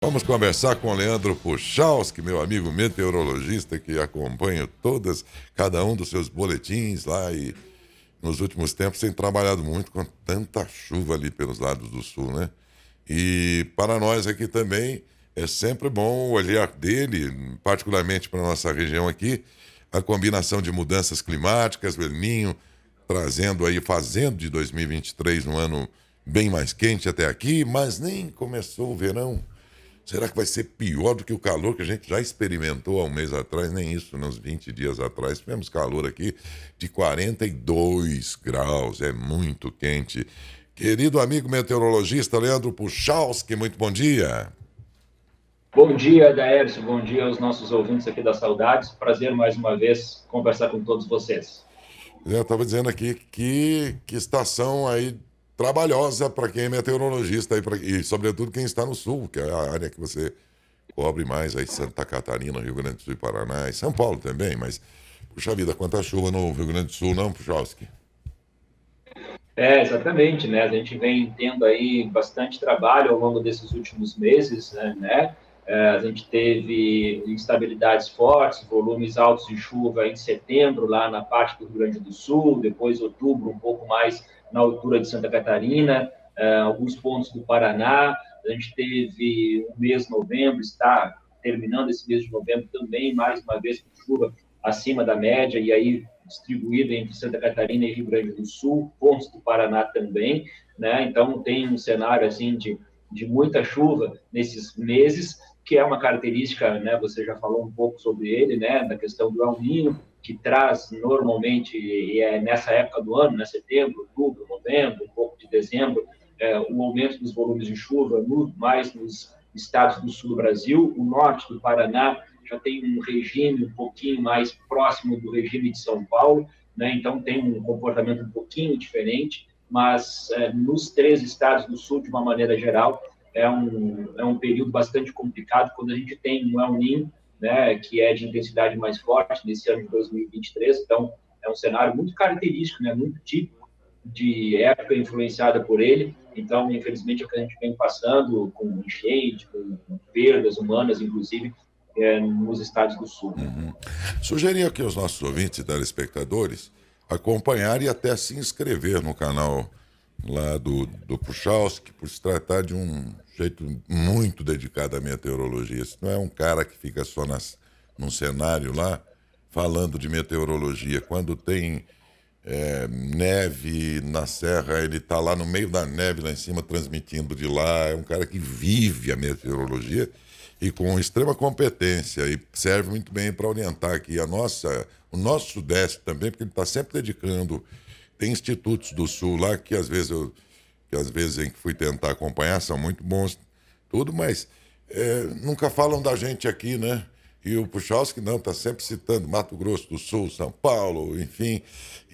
Vamos conversar com o Leandro Puchalski, meu amigo meteorologista, que acompanha cada um dos seus boletins lá e nos últimos tempos tem trabalhado muito com tanta chuva ali pelos lados do sul, né? E para nós aqui também é sempre bom o olhar dele, particularmente para a nossa região aqui, a combinação de mudanças climáticas, o El Niño trazendo aí, fazendo de 2023 um ano bem mais quente até aqui, mas nem começou o verão. Será que vai ser pior do que o calor que a gente já experimentou há um mês atrás? Nem isso, né? Uns 20 dias atrás. Tivemos calor aqui de 42 graus. É muito quente. Querido amigo meteorologista Leandro Puchalski, muito bom dia. Bom dia, Daércio. Bom dia aos nossos ouvintes aqui das Saudades. Prazer mais uma vez conversar com todos vocês. Eu estava dizendo aqui que estação aí trabalhosa para quem é meteorologista e, sobretudo, quem está no sul, que é a área que você cobre mais aí, Santa Catarina, Rio Grande do Sul e Paraná, e São Paulo também, mas, puxa vida, quanta chuva no Rio Grande do Sul, não, Puchalski? Exatamente, né? A gente vem tendo aí bastante trabalho ao longo desses últimos meses, né? A gente teve instabilidades fortes, volumes altos de chuva em setembro, lá na parte do Rio Grande do Sul, depois outubro, um pouco mais na altura de Santa Catarina, alguns pontos do Paraná. A gente teve o mês de novembro, está terminando esse mês de novembro também, mais uma vez com chuva acima da média, e aí distribuída entre Santa Catarina e Rio Grande do Sul, pontos do Paraná também, né? Então tem um cenário assim de muita chuva nesses meses, que é uma característica, né? Você já falou um pouco sobre ele, né? Da questão do El Niño, que traz normalmente, e é nessa época do ano, né? Setembro, outubro, novembro, um pouco de dezembro, o aumento dos volumes de chuva, mais nos estados do sul do Brasil, o norte do Paraná já tem um regime um pouquinho mais próximo do regime de São Paulo, né? Então tem um comportamento um pouquinho diferente, mas nos três estados do sul, de uma maneira geral, é um período bastante complicado quando a gente tem um El Niño, né, que é de intensidade mais forte nesse ano de 2023, então é um cenário muito característico, né, muito típico de época influenciada por ele. Então, infelizmente, é o que a gente vem passando com enchente, com perdas humanas, inclusive, nos estados do sul. Né? Uhum. Sugeria aqui aos nossos ouvintes e telespectadores acompanhar e até se inscrever no canal lá do Puchalski, por se tratar de um jeito muito dedicado à meteorologia. Isso não é um cara que fica só num cenário lá falando de meteorologia. Quando tem neve na serra, ele está lá no meio da neve, lá em cima, transmitindo de lá. É um cara que vive a meteorologia e com extrema competência e serve muito bem para orientar aqui o nosso Sudeste também, porque ele está sempre dedicando. Tem institutos do Sul lá que às vezes em que fui tentar acompanhar são muito bons, tudo, mas nunca falam da gente aqui, né? E o Puchalski não, está sempre citando Mato Grosso do Sul, São Paulo, enfim,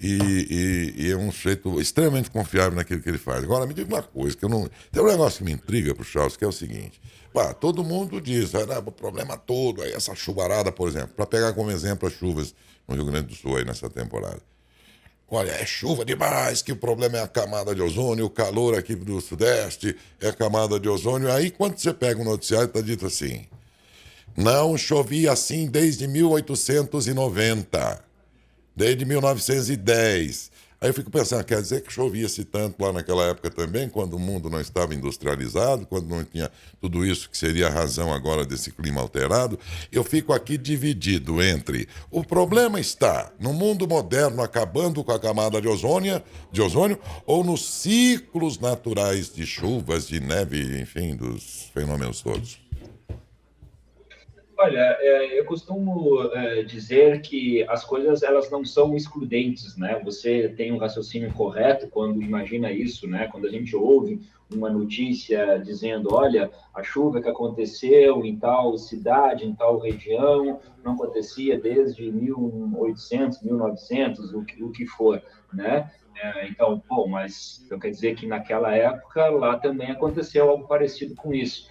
e é um jeito extremamente confiável naquilo que ele faz. Agora, me diga uma coisa, que eu não. Tem um negócio que me intriga, Puchalski, que é o seguinte: pá, todo mundo diz, o problema todo é essa chuvarada, por exemplo, para pegar como exemplo as chuvas no Rio Grande do Sul aí nessa temporada. Olha, é chuva demais, que o problema é a camada de ozônio, o calor aqui do Sudeste é a camada de ozônio. Aí, quando você pega o noticiário, está dito assim: não chovia assim desde 1890, desde 1910. Aí eu fico pensando, quer dizer que chovia-se tanto lá naquela época também, quando o mundo não estava industrializado, quando não tinha tudo isso que seria a razão agora desse clima alterado. Eu fico aqui dividido entre o problema está no mundo moderno acabando com a camada de ozônio ou nos ciclos naturais de chuvas, de neve, enfim, dos fenômenos todos. Olha, eu costumo dizer que as coisas elas não são excludentes, né? Você tem um raciocínio correto quando imagina isso, né? Quando a gente ouve uma notícia dizendo, olha, a chuva que aconteceu em tal cidade, em tal região, não acontecia desde 1800, 1900, o que for, né? Então, pô, mas então quer dizer que naquela época lá também aconteceu algo parecido com isso.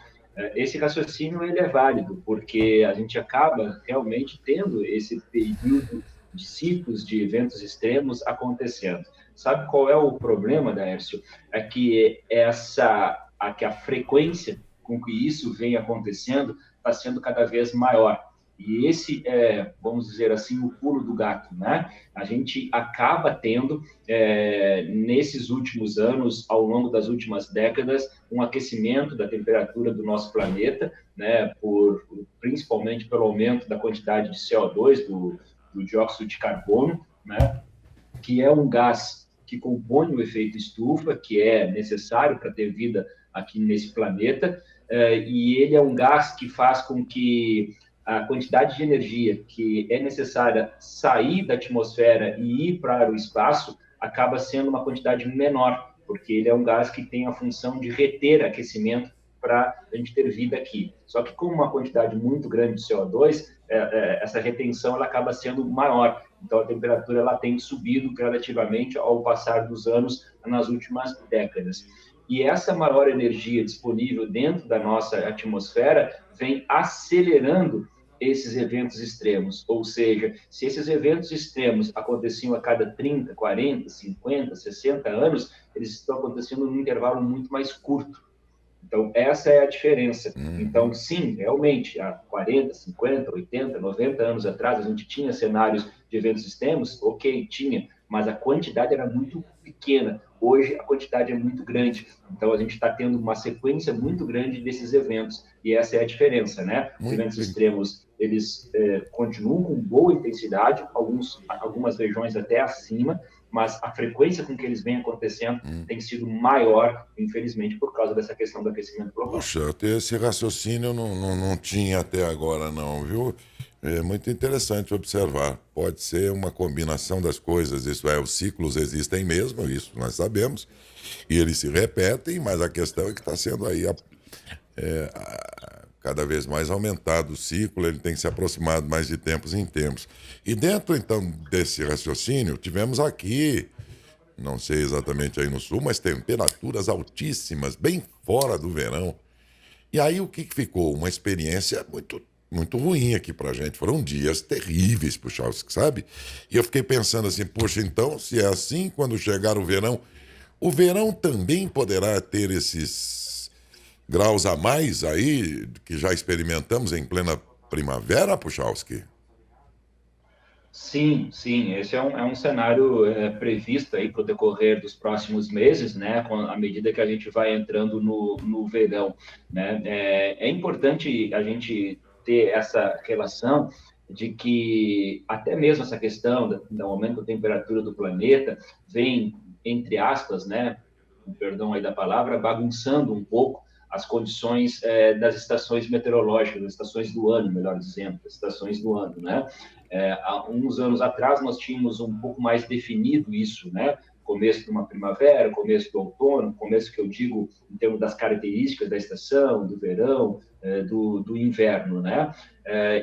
Esse raciocínio ele é válido, porque a gente acaba realmente tendo esse período de ciclos de eventos extremos acontecendo. Sabe qual é o problema, Daércio? É que que a frequência com que isso vem acontecendo está sendo cada vez maior. E esse é, vamos dizer assim, o pulo do gato, né? A gente acaba tendo, nesses últimos anos, ao longo das últimas décadas, um aquecimento da temperatura do nosso planeta, né? Principalmente pelo aumento da quantidade de CO2, do dióxido de carbono, né? Que é um gás que compõe o efeito estufa, que é necessário para ter vida aqui nesse planeta, e ele é um gás que faz com que a quantidade de energia que é necessária sair da atmosfera e ir para o espaço acaba sendo uma quantidade menor, porque ele é um gás que tem a função de reter aquecimento para a gente ter vida aqui. Só que com uma quantidade muito grande de CO2, essa retenção ela acaba sendo maior. Então, a temperatura ela tem subido gradativamente ao passar dos anos nas últimas décadas. E essa maior energia disponível dentro da nossa atmosfera vem acelerando esses eventos extremos. Ou seja, se esses eventos extremos aconteciam a cada 30, 40, 50, 60 anos, eles estão acontecendo num intervalo muito mais curto. Então, essa é a diferença. Então, sim, realmente, há 40, 50, 80, 90 anos atrás, a gente tinha cenários de eventos extremos, ok, tinha, mas a quantidade era muito pequena. Hoje, a quantidade é muito grande. Então, a gente está tendo uma sequência muito grande desses eventos, e essa é a diferença, né? Os eventos extremos, eles continuam com boa intensidade, algumas regiões até acima, mas a frequência com que eles vêm acontecendo tem sido maior, infelizmente, por causa dessa questão do aquecimento global. Puxa, esse raciocínio eu não tinha até agora, não, viu? É muito interessante observar. Pode ser uma combinação das coisas, isso é, os ciclos existem mesmo, isso nós sabemos, e eles se repetem, mas a questão é que está sendo aí cada vez mais aumentado o ciclo, ele tem se aproximado mais de tempos em tempos. E dentro, então, desse raciocínio, tivemos aqui, não sei exatamente aí no sul, mas temperaturas altíssimas, bem fora do verão. E aí o que ficou? Uma experiência muito, muito ruim aqui pra gente. Foram dias terríveis, Puchalski, sabe? E eu fiquei pensando assim, poxa, então, se é assim, quando chegar o verão também poderá ter esses graus a mais aí, que já experimentamos em plena primavera, Puchalski? Sim, sim, esse é um cenário previsto aí para o decorrer dos próximos meses, né, à medida que a gente vai entrando no verão, né. É importante a gente ter essa relação de que até mesmo essa questão do aumento da temperatura do planeta vem, entre aspas, né, perdão aí da palavra, bagunçando um pouco as condições das estações meteorológicas, das estações do ano, melhor dizendo, das estações do ano, né? Há uns anos atrás nós tínhamos um pouco mais definido isso, né? Começo de uma primavera, começo do outono, começo que eu digo em termos das características da estação, do verão, do inverno, né?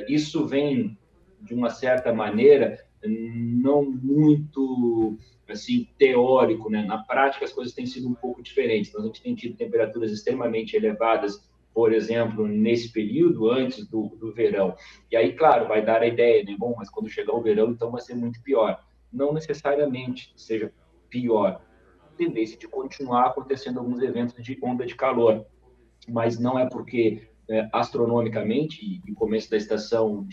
Isso vem, de uma certa maneira, não muito assim teórico, né? Na prática as coisas têm sido um pouco diferentes. Então, a gente tem tido temperaturas extremamente elevadas, por exemplo, nesse período antes do verão. E aí, claro, vai dar a ideia, né? Bom, mas quando chegar o verão, então vai ser muito pior. Não necessariamente seja pior. A tendência de continuar acontecendo alguns eventos de onda de calor, mas não é porque astronomicamente, e o começo da estação,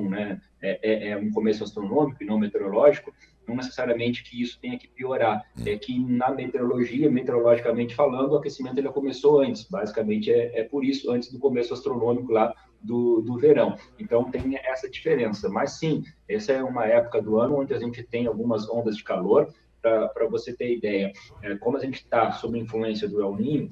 né, é um começo astronômico e não meteorológico, não necessariamente que isso tenha que piorar. É que na meteorologia, meteorologicamente falando, o aquecimento ele começou antes. Basicamente é por isso, antes do começo astronômico lá do verão. Então tem essa diferença. Mas sim, essa é uma época do ano onde a gente tem algumas ondas de calor. Para você ter ideia, como a gente está sob influência do El Niño,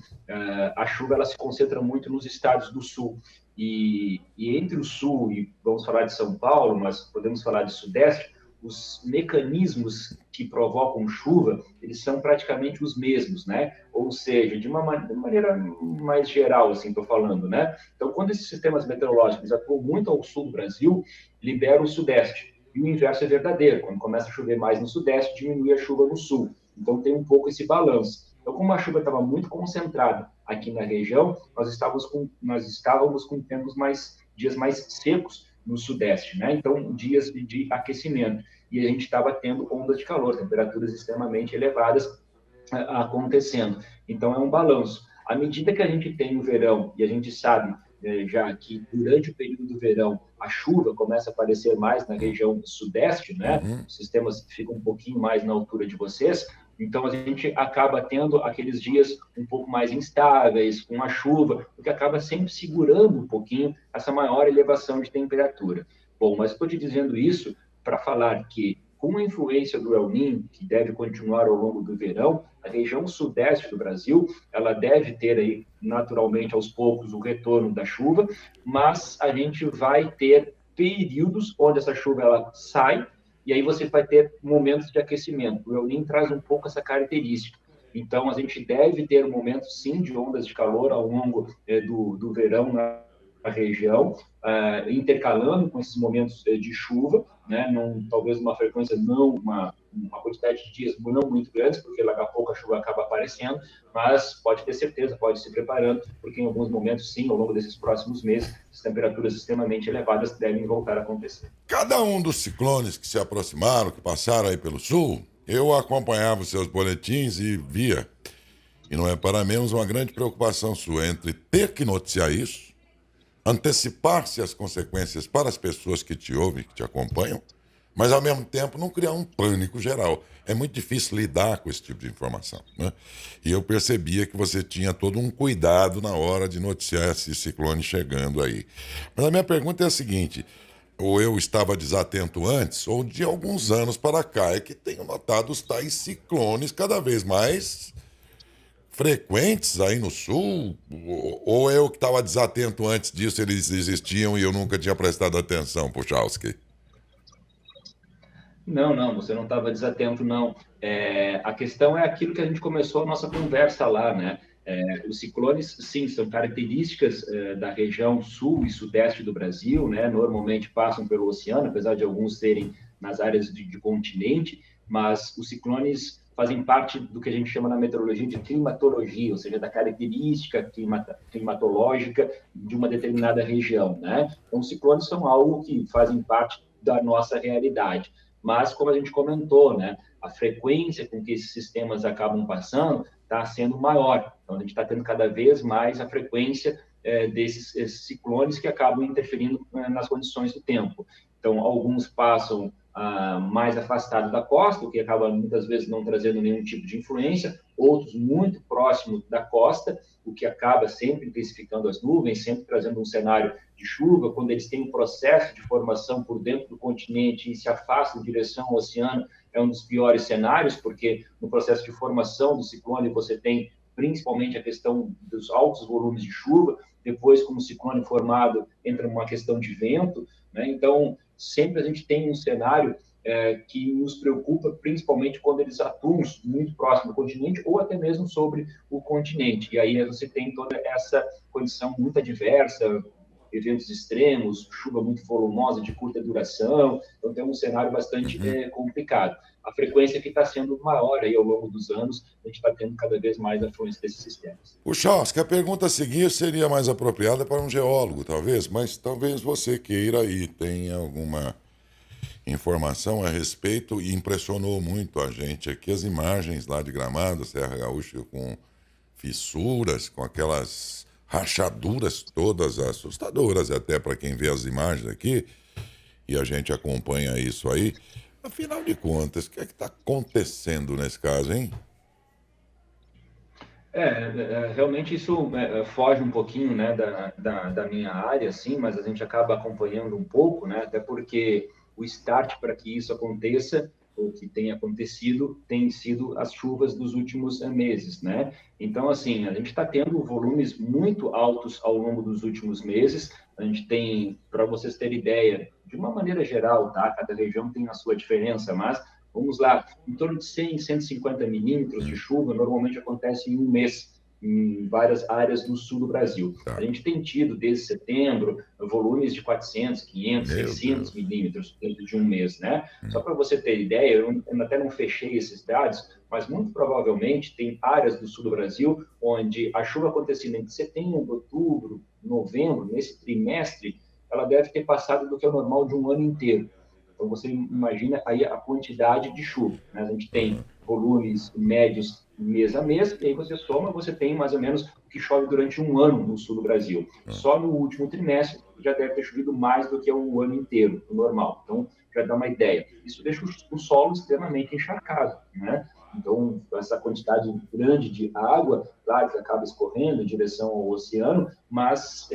a chuva ela se concentra muito nos estados do sul. E entre o sul, e vamos falar de São Paulo, mas podemos falar de Sudeste, os mecanismos que provocam chuva, eles são praticamente os mesmos, né? Ou seja, de uma maneira mais geral, assim, estou falando, né? Então, quando esses sistemas meteorológicos atuam muito ao sul do Brasil, liberam o Sudeste. E o inverso é verdadeiro. Quando começa a chover mais no Sudeste, diminui a chuva no Sul. Então, tem um pouco esse balanço. Então, como a chuva estava muito concentrada aqui na região, nós estávamos com dias mais secos no Sudeste, né? Então, dias de aquecimento. E a gente estava tendo ondas de calor, temperaturas extremamente elevadas acontecendo. Então, é um balanço. À medida que a gente tem o verão, e a gente sabe já que durante o período do verão a chuva começa a aparecer mais na região sudeste, né? Uhum. Os sistemas ficam um pouquinho mais na altura de vocês, então a gente acaba tendo aqueles dias um pouco mais instáveis, com a chuva, o que acaba sempre segurando um pouquinho essa maior elevação de temperatura. Bom, mas estou te dizendo isso para falar que, com a influência do El Niño, que deve continuar ao longo do verão, a região sudeste do Brasil, ela deve ter aí, naturalmente, aos poucos, o retorno da chuva, mas a gente vai ter períodos onde essa chuva ela sai, e aí você vai ter momentos de aquecimento. O El Niño traz um pouco essa característica. Então, a gente deve ter momentos, sim, de ondas de calor ao longo do verão na região, intercalando com esses momentos de chuva, né? Talvez uma frequência não, uma quantidade de dias não muito grandes, porque daqui a pouco a chuva acaba aparecendo, mas pode ter certeza, pode se preparando, porque em alguns momentos, sim, ao longo desses próximos meses, as temperaturas extremamente elevadas devem voltar a acontecer. Cada um dos ciclones que se aproximaram, que passaram aí pelo sul, eu acompanhava os seus boletins e via. E não é para menos uma grande preocupação sua entre ter que noticiar isso, antecipar-se as consequências para as pessoas que te ouvem, que te acompanham, mas ao mesmo tempo não criar um pânico geral. É muito difícil lidar com esse tipo de informação, né? E eu percebia que você tinha todo um cuidado na hora de noticiar esse ciclone chegando aí. Mas a minha pergunta é a seguinte: ou eu estava desatento antes, ou de alguns anos para cá, é que tenho notado os tais ciclones cada vez mais frequentes aí no sul, ou eu que estava desatento antes disso, eles existiam e eu nunca tinha prestado atenção, Puchalski? Não, não, você não estava desatento, não. A questão é aquilo que a gente começou a nossa conversa lá, né? Os ciclones, sim, são características da região sul e sudeste do Brasil, né? Normalmente passam pelo oceano, apesar de alguns serem nas áreas de continente, mas os ciclones fazem parte do que a gente chama na meteorologia de climatologia, ou seja, da característica climatológica de uma determinada região, né? Então, os ciclones são algo que fazem parte da nossa realidade. Mas, como a gente comentou, né, a frequência com que esses sistemas acabam passando está sendo maior. Então, a gente está tendo cada vez mais a frequência desses ciclones que acabam interferindo nas condições do tempo. Então, alguns passam mais afastados da costa, o que acaba muitas vezes não trazendo nenhum tipo de influência, outros muito próximos da costa, o que acaba sempre intensificando as nuvens, sempre trazendo um cenário de chuva. Quando eles têm um processo de formação por dentro do continente e se afastam em direção ao oceano, é um dos piores cenários, porque no processo de formação do ciclone você tem principalmente a questão dos altos volumes de chuva, depois, como o ciclone formado, entra uma questão de vento, né? Então, sempre a gente tem um cenário que nos preocupa, principalmente quando eles atuam muito próximo do continente ou até mesmo sobre o continente. E aí você tem toda essa condição muito adversa, eventos extremos, chuva muito volumosa, de curta duração, então tem um cenário bastante Uhum. complicado. A frequência que está sendo maior aí ao longo dos anos, a gente está tendo cada vez mais afluência desses sistemas. Puchalski, a pergunta a seguir seria mais apropriada para um geólogo, talvez, mas talvez você queira e tenha alguma informação a respeito, e impressionou muito a gente aqui as imagens lá de Gramado, Serra Gaúcha, com fissuras, com aquelas rachaduras todas assustadoras, até para quem vê as imagens aqui, e a gente acompanha isso aí. Afinal de contas, o que é que está acontecendo nesse caso, hein? Realmente isso foge um pouquinho, né, da minha área, sim, mas a gente acaba acompanhando um pouco, né, até porque o start para que isso aconteça, ou que tenha acontecido, tem sido as chuvas dos últimos meses, né? Então, assim, a gente está tendo volumes muito altos ao longo dos últimos meses. A gente tem, para vocês terem ideia, de uma maneira geral, tá? Cada região tem a sua diferença, mas vamos lá, em torno de 100, 150 milímetros de Hum, chuva normalmente acontece em um mês em várias áreas do sul do Brasil. A tá. gente tem tido, desde setembro, volumes de 400, 500, Meu 600 Deus. milímetros dentro de um mês, né? Só Hum, para você ter ideia, eu até não fechei esses dados, mas muito provavelmente tem áreas do sul do Brasil onde a chuva acontecendo entre setembro, outubro, novembro, nesse trimestre, ela deve ter passado do que é o normal de um ano inteiro. Então, você imagina aí a quantidade de chuva, né? A gente tem aham. volumes médios mês a mês, e aí você soma, você tem mais ou menos que chove durante um ano no sul do Brasil. Só no último trimestre já deve ter chovido mais do que o ano inteiro, o normal. Então, já dá uma ideia. Isso deixa o solo extremamente encharcado, né? Então, essa quantidade grande de água, claro que acaba escorrendo em direção ao oceano, mas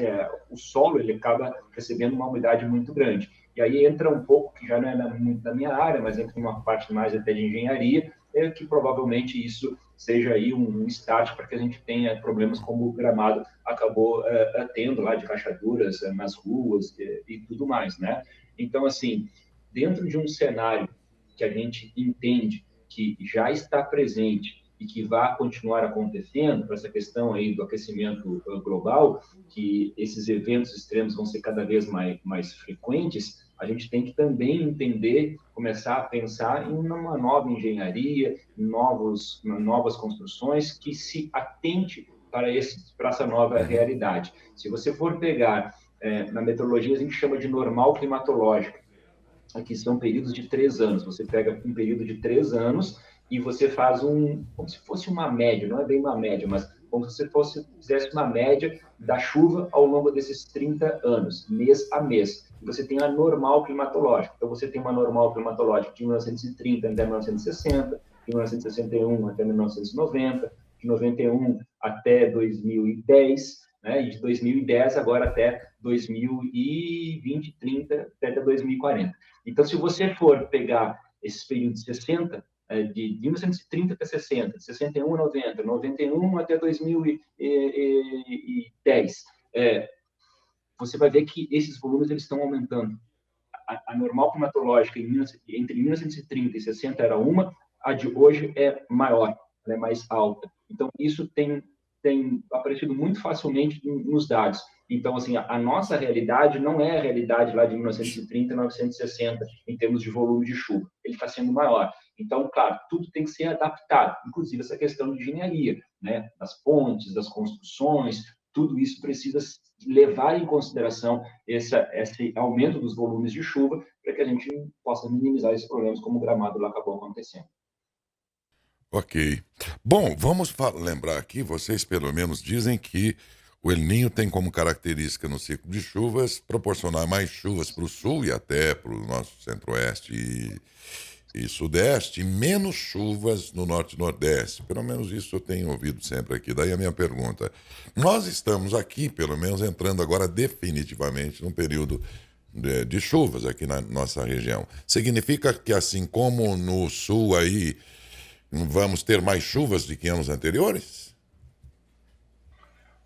o solo ele acaba recebendo uma umidade muito grande. E aí entra um pouco, que já não é muito da minha área, mas entra uma parte mais até de engenharia, que provavelmente isso seja aí um start para que a gente tenha problemas como o Gramado acabou tendo lá de rachaduras nas ruas e tudo mais, né? Então, assim, dentro de um cenário que a gente entende que já está presente e que vai continuar acontecendo, para essa questão aí do aquecimento global, que esses eventos extremos vão ser cada vez mais frequentes, a gente tem que também entender, começar a pensar em uma nova engenharia, novas construções que se atente para essa nova realidade. Se você for pegar, na meteorologia a gente chama de normal climatológica, aqui são períodos de 3 anos. Você pega um período de 3 anos e você faz como se fosse uma média, não é bem uma média, mas como se você fizesse uma média da chuva ao longo desses 30 anos, mês a mês. E você tem a normal climatológica. Então, você tem uma normal climatológica de 1930 até 1960, de 1961 até 1990, de 91 até 2010, né? E de 2010 agora até 2020, 30, até 2040. Então, se você for pegar esses períodos de 60, de 1930 até 60, de 61 a 90, 91 até 2010, você vai ver que esses volumes eles estão aumentando. A normal climatológica entre 1930 e 60 era uma, a de hoje é maior, ela é mais alta. Então, isso tem aparecido muito facilmente nos dados. Então, assim, a nossa realidade não é a realidade lá de 1930 e 1960 em termos de volume de chuva. Ele está sendo maior. Então, claro, tudo tem que ser adaptado, inclusive essa questão de engenharia, né? Das pontes, das construções, tudo isso precisa levar em consideração esse aumento dos volumes de chuva para que a gente possa minimizar esses problemas como o Gramado lá acabou acontecendo. Ok. Bom, vamos lembrar aqui, vocês pelo menos dizem que o El Niño tem como característica no ciclo de chuvas proporcionar mais chuvas para o sul e até para o nosso centro-oeste e sudeste, e menos chuvas no norte e nordeste. Pelo menos isso eu tenho ouvido sempre aqui. Daí a minha pergunta. Nós estamos aqui, pelo menos, entrando agora definitivamente num período de chuvas aqui na nossa região. Significa que, assim como no sul aí, vamos ter mais chuvas do que anos anteriores?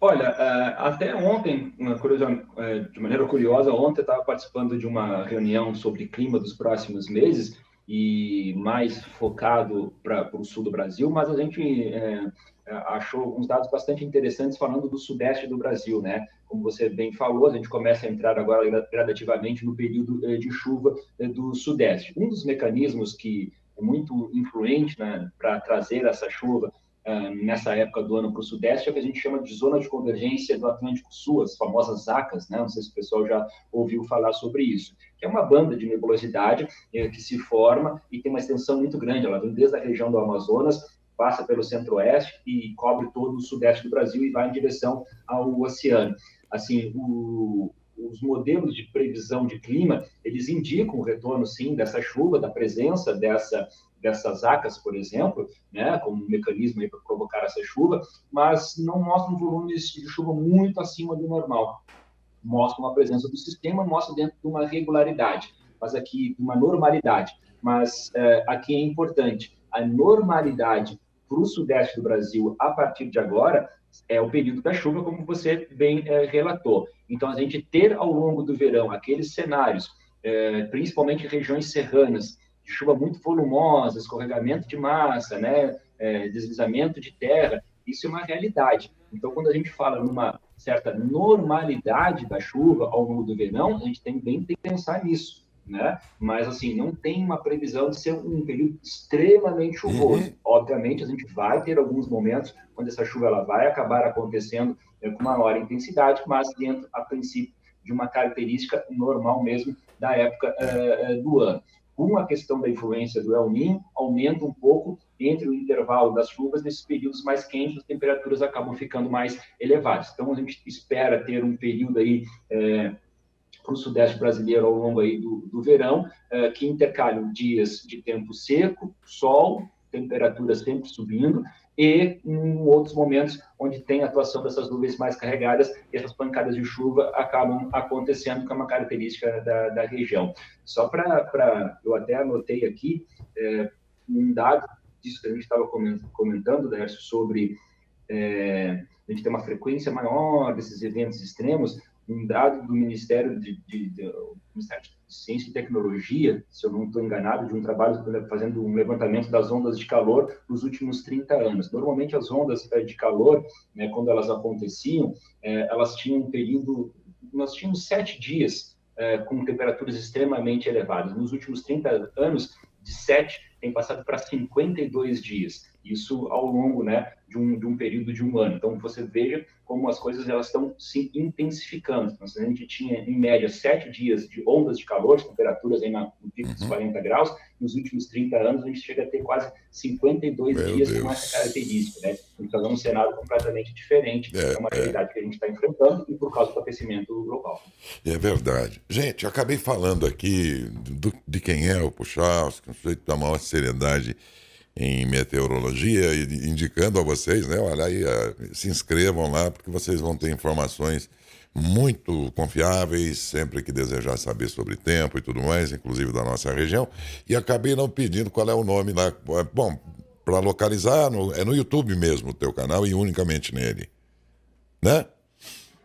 Olha, até ontem, de maneira curiosa, ontem eu estava participando de uma reunião sobre clima dos próximos meses e mais focado para o sul do Brasil, mas a gente achou alguns dados bastante interessantes falando do sudeste do Brasil, né? Como você bem falou, a gente começa a entrar agora gradativamente no período de chuva do sudeste. Um dos mecanismos que é muito influente, né, para trazer essa chuva nessa época do ano para o Sudeste, é o que a gente chama de zona de convergência do Atlântico Sul, as famosas ZACAS, né? Não sei se o pessoal já ouviu falar sobre isso, que é uma banda de nebulosidade que se forma e tem uma extensão muito grande, ela vem desde a região do Amazonas, passa pelo centro-oeste e cobre todo o sudeste do Brasil e vai em direção ao oceano. Assim, os modelos de previsão de clima, eles indicam o retorno, sim, dessa chuva, da presença dessas ACAS, por exemplo, né, como um mecanismo para provocar essa chuva, mas não mostram volumes de chuva muito acima do normal. Mostram a presença do sistema, mostram dentro de uma regularidade, mas aqui de uma normalidade. Mas aqui é importante, a normalidade para o sudeste do Brasil, a partir de agora, é o período da chuva, como você bem relatou. Então, a gente ter ao longo do verão aqueles cenários, principalmente regiões serranas, de chuva muito volumosa, escorregamento de massa, né, deslizamento de terra, isso é uma realidade. Então, quando a gente fala numa certa normalidade da chuva ao longo do verão, a gente tem que pensar nisso, né? Mas, assim, não tem uma previsão de ser um período extremamente chuvoso. Obviamente, a gente vai ter alguns momentos onde essa chuva ela vai acabar acontecendo com maior intensidade, mas dentro, a princípio, de uma característica normal mesmo da época do ano. com a questão da influência do El Niño, aumenta um pouco entre o intervalo das chuvas, nesses períodos mais quentes, as temperaturas acabam ficando mais elevadas. Então, a gente espera ter um período aí para o sudeste brasileiro ao longo aí do verão, que intercalham dias de tempo seco, sol, temperaturas sempre subindo, e em outros momentos onde tem a atuação dessas nuvens mais carregadas e essas pancadas de chuva acabam acontecendo, que é uma característica da região. Só eu até anotei aqui um dado disso que a gente estava comentando, Dércio, sobre a gente ter uma frequência maior desses eventos extremos. Um dado do Ministério de Ciência e Tecnologia, se eu não estou enganado, de um trabalho fazendo um levantamento das ondas de calor nos últimos 30 anos. Normalmente, as ondas de calor, né, quando elas aconteciam, elas tinham um período... Nós tínhamos 7 dias com temperaturas extremamente elevadas. Nos últimos 30 anos, de 7 tem passado para 52 dias. Isso ao longo, né, de um período de um ano. Então, você veja como as coisas elas estão se intensificando. Então, a gente tinha, em média, 7 dias de ondas de calor, de temperaturas aí no pico dos 40 graus. Nos últimos 30 anos, a gente chega a ter quase 52 dias com essa característica. Né? Então, é um cenário completamente diferente. É uma realidade que a gente está enfrentando e por causa do aquecimento global. É verdade. Gente, eu acabei falando aqui de quem é o Puchalski, um sujeito da maior seriedade em meteorologia, e indicando a vocês, né? Olha aí, se inscrevam lá, porque vocês vão ter informações muito confiáveis, sempre que desejar saber sobre tempo e tudo mais, inclusive da nossa região. E acabei não pedindo qual é o nome lá. Bom, para localizar, é no YouTube mesmo o teu canal e unicamente nele, né?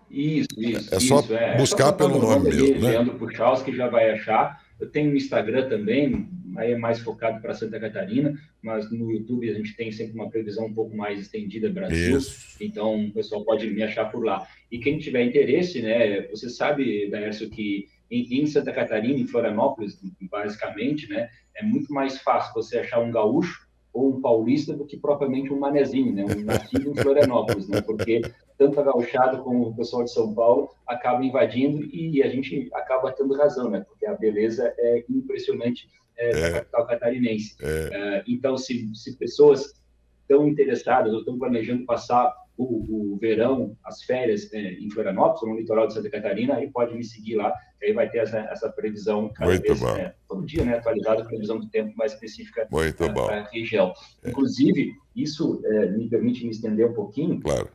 Isso. É só buscar pelo nome mesmo, né? Leandro Puchalski, já vai achar. Eu tenho um Instagram também, aí é mais focado para Santa Catarina, mas no YouTube a gente tem sempre uma previsão um pouco mais estendida Brasil, então o pessoal pode me achar por lá. E quem tiver interesse, né, você sabe, Daércio, que em Santa Catarina, em Florianópolis, basicamente, né, é muito mais fácil você achar um gaúcho ou um paulista do que propriamente um manezinho, né, um nascido em Florianópolis, né, porque tanto a gauchada como o pessoal de São Paulo acaba invadindo e a gente acaba tendo razão, né, porque a beleza é impressionante da capital catarinense. Então, se pessoas estão interessadas ou estão planejando passar o verão, as férias em Florianópolis, ou no litoral de Santa Catarina, aí pode me seguir lá, que aí vai ter essa previsão cada vez, todo dia, né, atualizada, a previsão do tempo mais específica para a região. Inclusive, isso me permite me estender um pouquinho. Claro.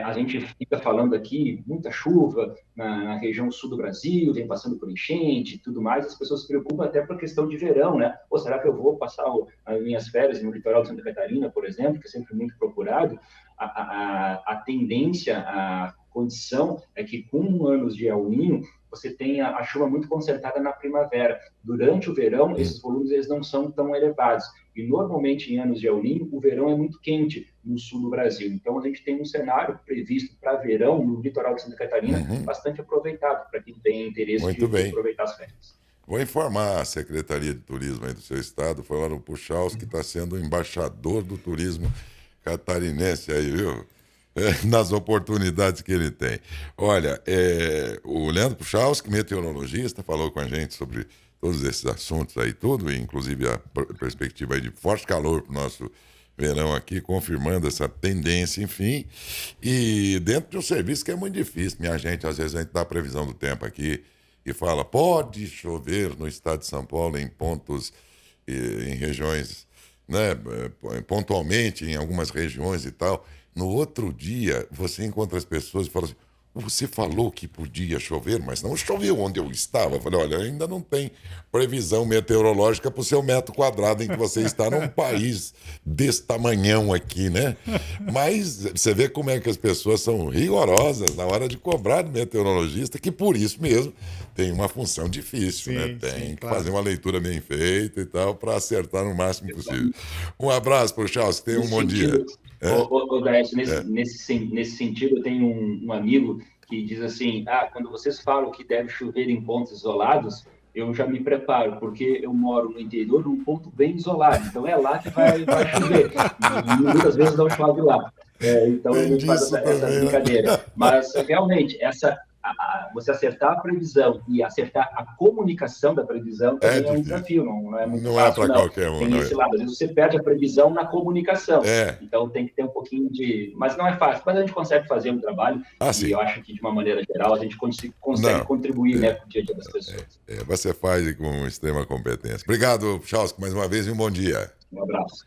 A gente fica falando aqui, muita chuva na região sul do Brasil, vem passando por enchente e tudo mais, as pessoas se preocupam até por questão de verão, né? Ou será que eu vou passar as minhas férias no litoral de Santa Catarina, por exemplo, que é sempre muito procurado? A tendência, a condição é que com anos de El Niño, você tem a chuva muito concentrada na primavera. Durante o verão, esses volumes eles não são tão elevados. E, normalmente, em anos de El Niño, o verão é muito quente no sul do Brasil. Então, a gente tem um cenário previsto para verão no litoral de Santa Catarina bastante aproveitado para quem tem interesse de aproveitar as férias. Vou informar a Secretaria de Turismo aí do seu estado, foi lá no Puchalski, que está sendo o embaixador do turismo catarinense aí, viu? Nas oportunidades que ele tem. Olha, o Leandro Puchalski, meteorologista, falou com a gente sobre todos esses assuntos aí, tudo, inclusive a perspectiva aí de forte calor para o nosso verão aqui, confirmando essa tendência, enfim. E dentro de um serviço que é muito difícil, minha gente, às vezes a gente dá a previsão do tempo aqui e fala, pode chover no estado de São Paulo em pontos, em regiões, né, pontualmente em algumas regiões e tal. No outro dia, você encontra as pessoas e fala assim, você falou que podia chover, mas não choveu onde eu estava. Eu falei, olha, ainda não tem previsão meteorológica para o seu metro quadrado em que você está num país desse tamanhão aqui, né? Mas você vê como é que as pessoas são rigorosas na hora de cobrar do meteorologista, que por isso mesmo tem uma função difícil, né? Tem que fazer uma leitura bem feita e tal, para acertar no máximo possível. Um abraço para o Charles, tenha um bom dia. Daércio, nesse sentido, eu tenho um amigo que diz assim, quando vocês falam que deve chover em pontos isolados, eu já me preparo, porque eu moro no interior, num ponto bem isolado, então é lá que vai chover, e muitas vezes não chove lá. Então a gente faz essa brincadeira. Mas, realmente, você acertar a previsão e acertar a comunicação da previsão também é um desafio, não é muito fácil, para qualquer um. Tem esse lado, às vezes você perde a previsão na comunicação, É. então tem que ter um pouquinho de... Mas não é fácil, mas a gente consegue fazer um trabalho e sim. eu acho que, de uma maneira geral, a gente consegue contribuir para o dia a dia das pessoas. Você faz com extrema competência. Obrigado, Chausco, mais uma vez e um bom dia. Um abraço.